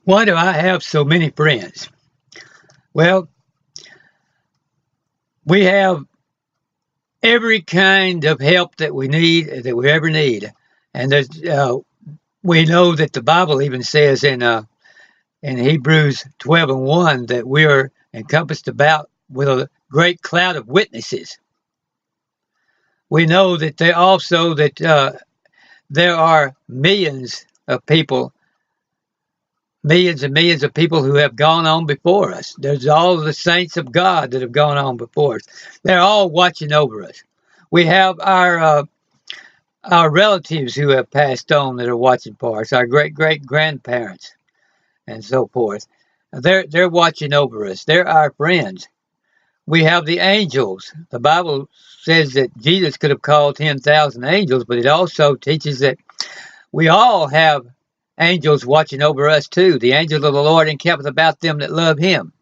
Why do I have so many friends? Well, we have every kind of help that we need, that we ever need. And we know that the Bible even says in Hebrews 12 and 1 that we are encompassed about with a great cloud of witnesses. We know that there are millions and millions of people who have gone on before us. There's all the saints of God that have gone on before us. They're all watching over us. We have our relatives who have passed on that are watching for us, our great great grandparents and so forth. They're watching over us. They're our friends. We have the angels. The Bible says that Jesus could have called 10,000 angels, but it also teaches that we all have angels watching over us too. The angel of the Lord encampeth about them that love him.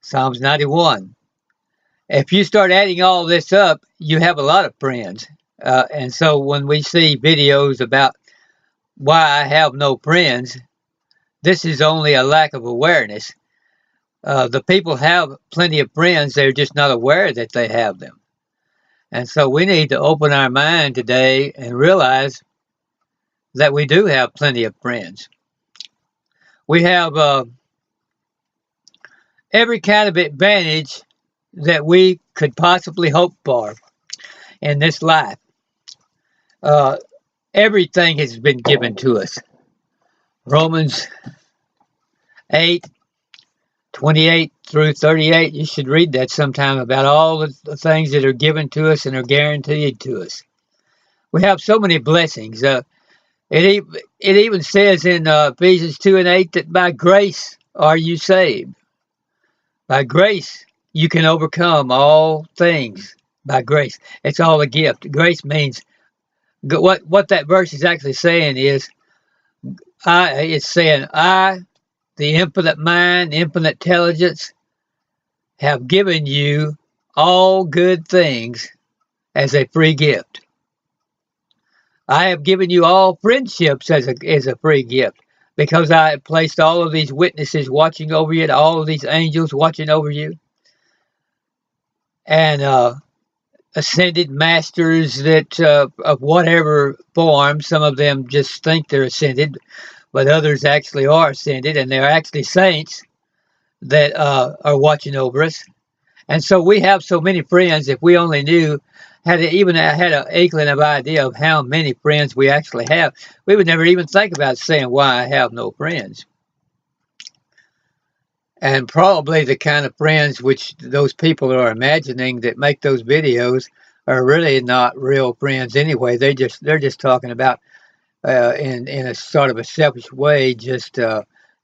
Psalms 91. If you start adding all this up, you have a lot of friends. And so when we see videos about why I have no friends, this is only a lack of awareness. The people have plenty of friends, they're just not aware that they have them. And so we need to open our mind today and realize that we do have plenty of friends. We have every kind of advantage that we could possibly hope for in this life. Uh, Everything has been given to us. Romans 8:28 through 38, you should read that sometime about all the things that are given to us and are guaranteed to us. We have so many blessings. It even says in Ephesians 2 and 8 that by grace are you saved. By grace you can overcome all things. By grace, it's all a gift. Grace means what that verse is actually saying is, it's saying I, the infinite mind, infinite intelligence, have given you all good things as a free gift. I have given you all friendships as a free gift because I have placed all of these witnesses watching over you, all of these angels watching over you, and ascended masters that of whatever form. Some of them just think they're ascended, but others actually are ascended, and they're actually saints that are watching over us. And so we have so many friends. If we only knew, had an inkling of idea of how many friends we actually have, we would never even think about saying why I have no friends. And probably the kind of friends which those people are imagining that make those videos are really not real friends anyway. They're just talking about in a sort of a selfish way, just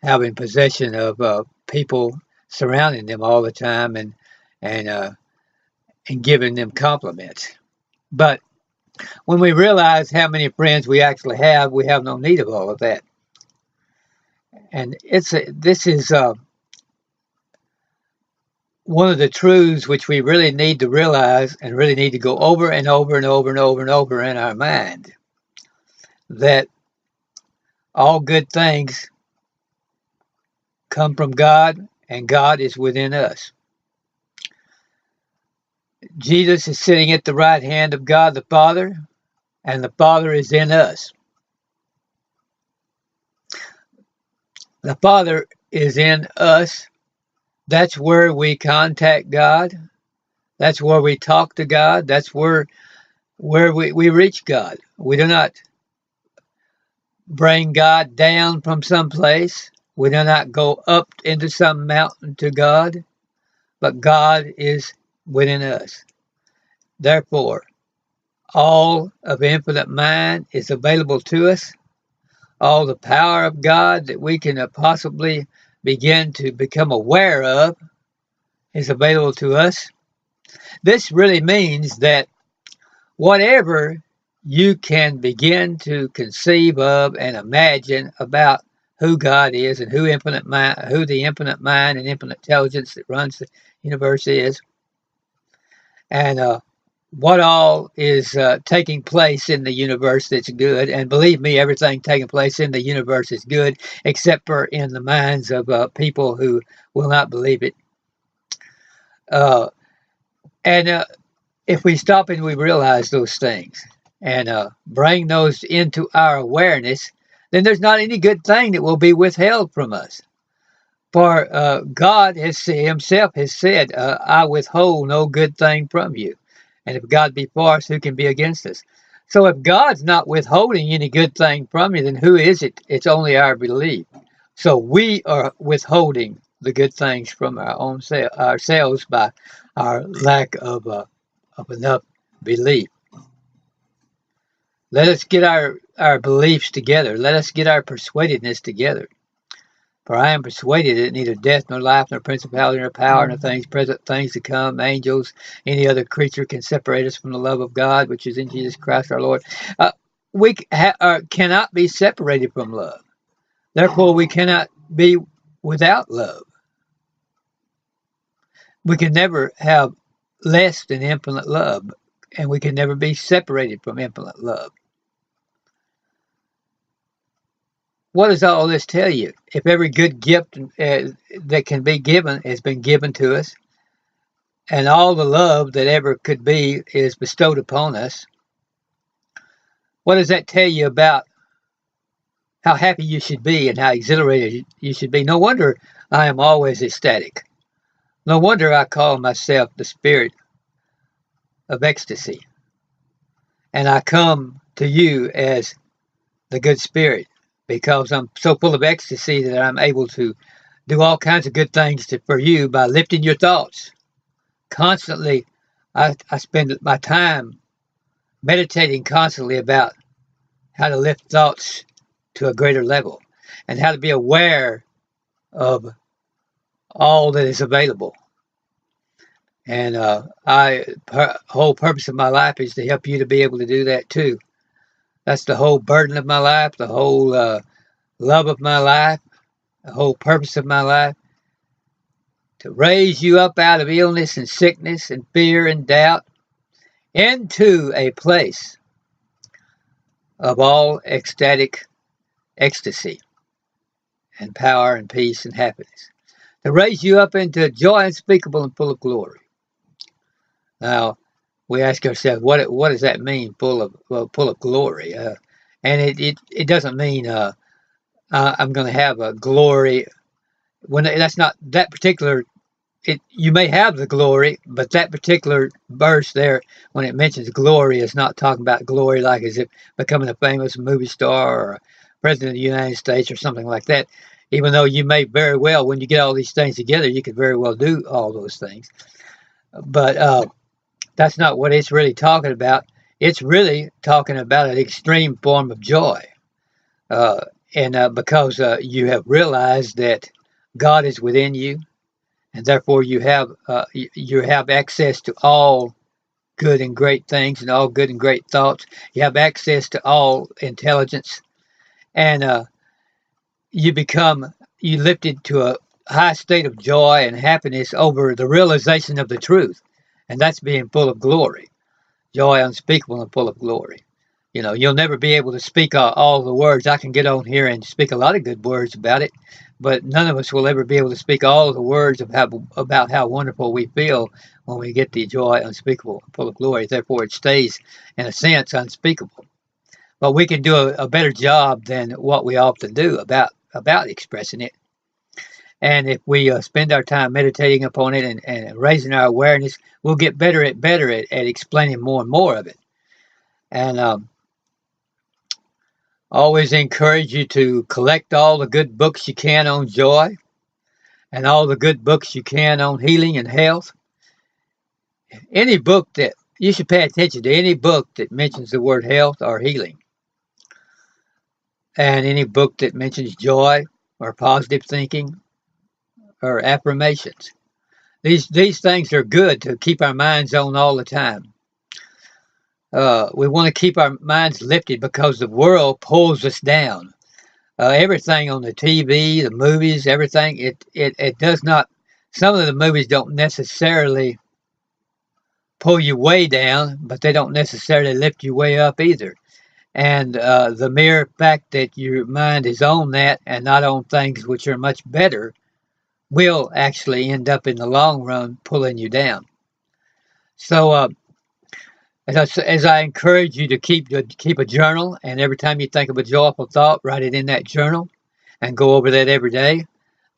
having possession of people surrounding them all the time and and giving them compliments. But when we realize how many friends we actually have, we have no need of all of that. And this is one of the truths which we really need to realize and really need to go over and over and over and over and over in our mind, that all good things come from God and God is within us. Jesus is sitting at the right hand of God the Father, and the Father is in us. The Father is in us. That's where we contact God. That's where we talk to God. That's where we reach God. We do not bring God down from some place. We do not go up into some mountain to God, but God is within us. Therefore, all of infinite mind is available to us. All the power of God that we can possibly begin to become aware of is available to us. This really means that whatever you can begin to conceive of and imagine about who God is and who the infinite mind and infinite intelligence that runs the universe is, and what all is taking place in the universe that's good. And believe me, everything taking place in the universe is good, except for in the minds of people who will not believe it. Uh, and if we stop and we realize those things and bring those into our awareness, then there's not any good thing that will be withheld from us. For God Himself has said, I withhold no good thing from you. And if God be for us, who can be against us? So if God's not withholding any good thing from you, then who is it? It's only our belief. So we are withholding the good things from our own ourselves by our lack of enough belief. Let us get our beliefs together. Let us get our persuadedness together. For I am persuaded that neither death, nor life, nor principality, nor power, nor things present, things to come, angels, any other creature can separate us from the love of God, which is in Jesus Christ our Lord. We cannot be separated from love. Therefore, we cannot be without love. We can never have less than infinite love, and we can never be separated from infinite love. What does all this tell you? If every good gift that can be given has been given to us, and all the love that ever could be is bestowed upon us, what does that tell you about how happy you should be and how exhilarated you should be? No wonder I am always ecstatic. No wonder I call myself the spirit of ecstasy. And I come to you as the good spirit because I'm so full of ecstasy that I'm able to do all kinds of good things for you by lifting your thoughts. Constantly, I spend my time meditating constantly about how to lift thoughts to a greater level and how to be aware of all that is available. And whole purpose of my life is to help you to be able to do that too. That's the whole burden of my life, the whole love of my life, the whole purpose of my life, to raise you up out of illness and sickness and fear and doubt into a place of all ecstatic ecstasy and power and peace and happiness, to raise you up into joy unspeakable and full of glory. Now, we ask ourselves, what does that mean, full of glory? And it doesn't mean I'm going to have a glory when that's not that particular. You may have the glory, but that particular verse there, when it mentions glory, is not talking about glory like as if becoming a famous movie star or a president of the United States or something like that. Even though you may very well, when you get all these things together, you could very well do all those things. But that's not what it's really talking about. It's really talking about an extreme form of joy. And because you have realized that God is within you, and therefore you have access to all good and great things and all good and great thoughts. You have access to all intelligence, and you lifted to a high state of joy and happiness over the realization of the truth, and that's being full of glory, joy unspeakable and full of glory. You'll never be able to speak all the words. I can get on here and speak a lot of good words about it, but none of us will ever be able to speak all of the words about how wonderful we feel when we get the joy unspeakable, full of glory. Therefore, it stays, in a sense, unspeakable. But we can do a better job than what we often do about expressing it. And if we spend our time meditating upon it and raising our awareness, we'll get better at explaining more and more of it. And always encourage you to collect all the good books you can on joy and all the good books you can on healing and health. Any book that you should pay attention to, any book that mentions the word health or healing, and any book that mentions joy or positive thinking or affirmations. These things are good to keep our minds on all the time. We want to keep our minds lifted because the world pulls us down. Everything on the TV, the movies, everything, it does not, some of the movies don't necessarily pull you way down, but they don't necessarily lift you way up either. And the mere fact that your mind is on that and not on things which are much better will actually end up in the long run pulling you down. So as I encourage you to keep a journal, and every time you think of a joyful thought, write it in that journal and go over that every day.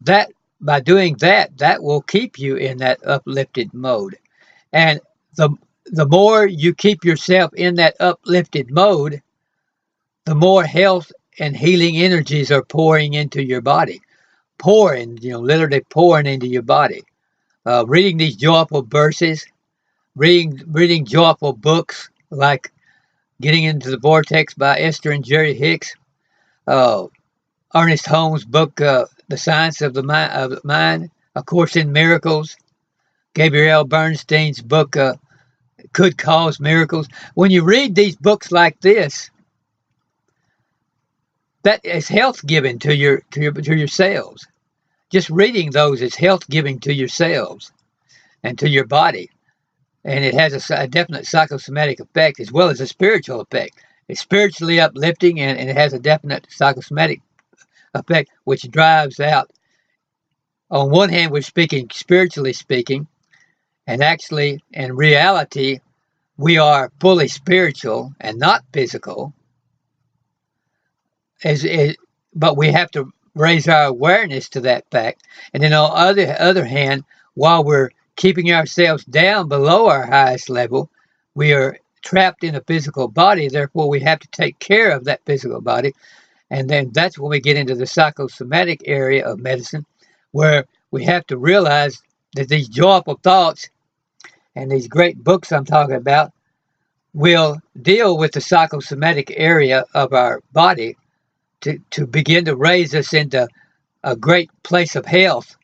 That by doing that, that will keep you in that uplifted mode. And the more you keep yourself in that uplifted mode, the more health and healing energies are pouring into your body. Pouring, literally pouring into your body. Reading these joyful verses, reading joyful books like Getting Into the Vortex by Esther and Jerry Hicks, uh, Ernest Holmes' book, The Science of the Mind, A Course in Miracles, Gabrielle Bernstein's book, Could Cause Miracles. When you read these books like this, that is health giving to your cells. Just reading those is health giving to your cells and to your body. And it has a definite psychosomatic effect as well as a spiritual effect. It's spiritually uplifting, and it has a definite psychosomatic effect, which drives out. On one hand, we're speaking spiritually speaking, and actually, in reality, we are fully spiritual and not physical. But we have to raise our awareness to that fact. And then on the other hand, while we're keeping ourselves down below our highest level, we are trapped in a physical body. Therefore, we have to take care of that physical body. And then that's when we get into the psychosomatic area of medicine, where we have to realize that these joyful thoughts and these great books I'm talking about will deal with the psychosomatic area of our body to begin to raise us into a great place of health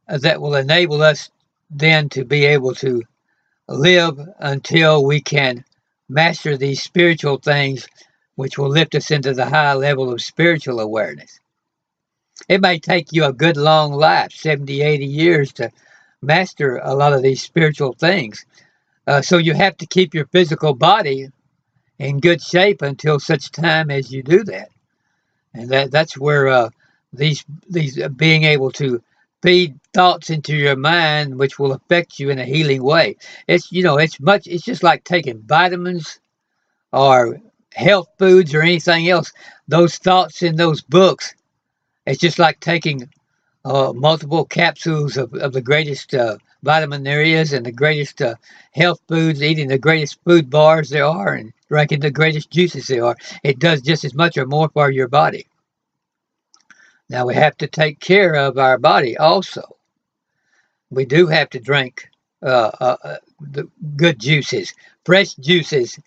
that will enable us then to be able to live until we can master these spiritual things, which will lift us into the high level of spiritual awareness. It may take you a good long life, 70, 80 years, to master a lot of these spiritual things. So you have to keep your physical body in good shape until such time as you do that. And that's where these being able to feed thoughts into your mind, which will affect you in a healing way. It's it's just like taking vitamins or health foods or anything else. Those thoughts in those books, it's just like taking multiple capsules of the greatest vitamin there is, and the greatest health foods, eating the greatest food bars there are, and drinking the greatest juices there are. It does just as much or more for your body. Now we have to take care of our body also. We do have to drink the good juices, fresh juices,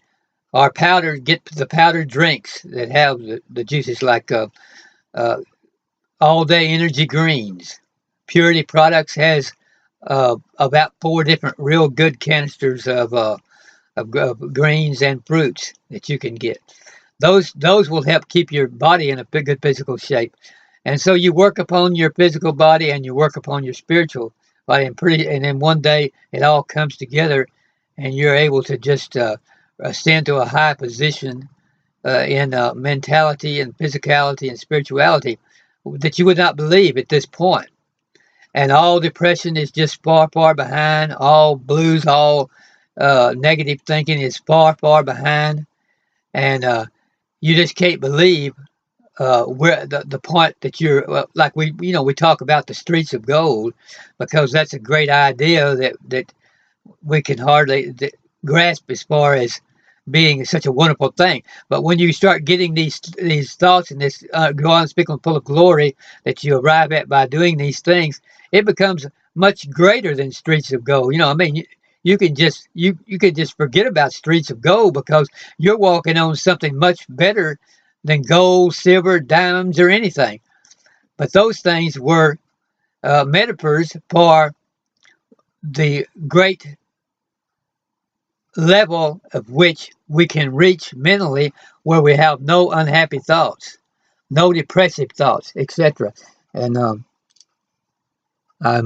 or get the powdered drinks that have the juices like All Day Energy Greens. Purity Products has about 4 different real good canisters of greens and fruits that you can get. Those will help keep your body in a good physical shape. And so you work upon your physical body and you work upon your spiritual body, and then one day it all comes together, and you're able to just ascend to a high position in mentality and physicality and spirituality that you would not believe at this point. And all depression is just far, far behind. All blues, all negative thinking is far, far behind. And you just can't believe where the point that you're like we talk about the streets of gold, because that's a great idea that we can hardly grasp as far as being such a wonderful thing. But when you start getting these thoughts and this go on speaking full of glory that you arrive at by doing these things, it becomes much greater than streets of gold. You can just forget about streets of gold, because you're walking on something much better than gold, silver, diamonds, or anything. But those things were metaphors for the great level of which we can reach mentally, where we have no unhappy thoughts, no depressive thoughts, etc. And I